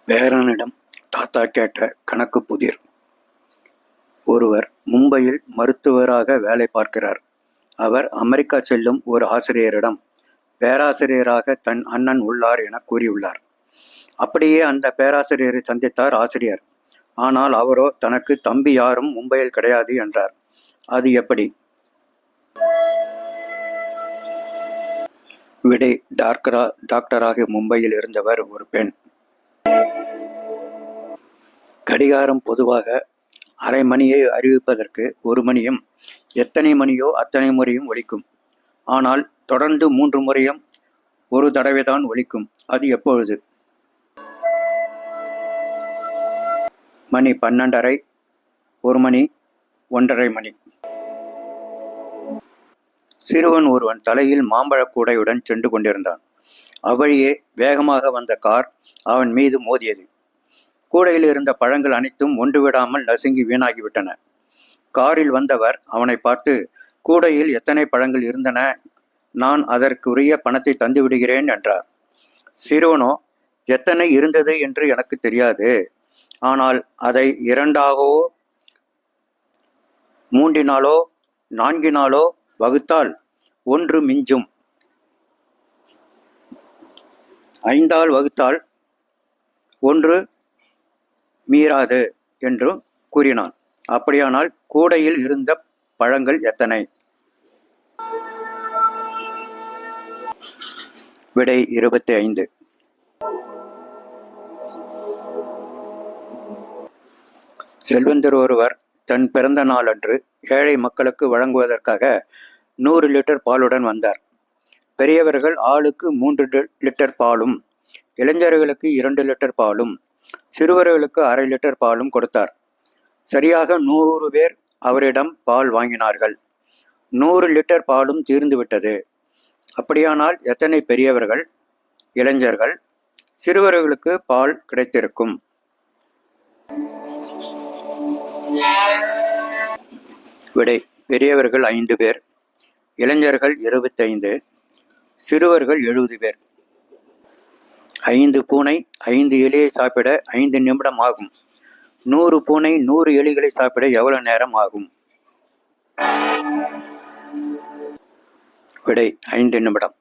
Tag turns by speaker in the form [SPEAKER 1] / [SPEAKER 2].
[SPEAKER 1] பேரனிடம் தாத்தா கேட்ட கணக்கு புதிர். ஒருவர் மும்பையில் மருத்துவராக வேலை பார்க்கிறார். அவர் அமெரிக்கா செல்லும் ஒரு ஆசிரியரிடம் பேராசிரியராக தன் அண்ணன் உள்ளார் என கூறியுள்ளார். அப்படியே அந்த பேராசிரியரை சந்தித்தார் ஆசிரியர். ஆனால் அவரோ தனக்கு தம்பி யாரும் மும்பையில் கிடையாது என்றார். அது எப்படி? விடை: டாக்டராக மும்பையில் இருந்தவர் ஒரு பெண். கடிகாரம் பொதுவாக அரை மணியை அறிவிப்பதற்கு ஒரு மணியும் எத்தனை மணியோ அத்தனை முறையும் ஒலிக்கும். ஆனால் தொடர்ந்து 3 முறையும் ஒரு தடவைதான் ஒலிக்கும். அது எப்பொழுது? மணி 12:30, 1 மணி, 1:30 மணி. சிறுவன் ஒருவன் தலையில் மாம்பழக் கூடையுடன் சென்று கொண்டிருந்தான். அவ்வழியே வேகமாக வந்த கார் அவன் மீது மோதியது. கூடையில் இருந்த பழங்கள் அனைத்தும் ஒன்று விடாமல் நசுங்கி வீணாகிவிட்டன. காரில் வந்தவர் அவனை பார்த்து, கூடையில் எத்தனை பழங்கள் இருந்தன, நான் அதற்குரிய பணத்தை தந்து விடுகிறேன் என்றார். சிறுவனோ, எத்தனை இருந்தது என்று எனக்கு தெரியாது. ஆனால் அதை 2ஆகவோ 3 4 வகுத்தால் 1 மிஞ்சும். 5ஆல் வகுத்தால் 1 மீறாது என்று கூறினான். அப்படியானால் கூடையில் இருந்த பழங்கள் எத்தனை? விடை: 25. செல்வந்தர் ஒருவர் தன் பிறந்த நாளன்று ஏழை மக்களுக்கு வழங்குவதற்காக 100 லிட்டர் பாலுடன் வந்தார். பெரியவர்கள் ஆளுக்கு 3 லிட்டர் பாலும், இளைஞர்களுக்கு 2 லிட்டர் பாலும், சிறுவர்களுக்கு அரை லிட்டர் பாலும் கொடுத்தார். சரியாக 100 பேர் அவரிடம் பால் வாங்கினார்கள். 100 லிட்டர் பாலும் தீர்ந்துவிட்டது. அப்படியானால் எத்தனை பெரியவர்கள், இளைஞர்கள், சிறுவர்களுக்கு பால் கிடைத்திருக்கும்? விடை: பெரியவர்கள் 5 பேர், இளைஞர்கள் 25, சிறுவர்கள் 70 பேர். 5 பூனை 5 எலியை சாப்பிட 5 நிமிடம் ஆகும். 100 பூனை 100 எலிகளை சாப்பிட எவ்வளவு நேரம் ஆகும்? விடை: 5 நிமிடம்.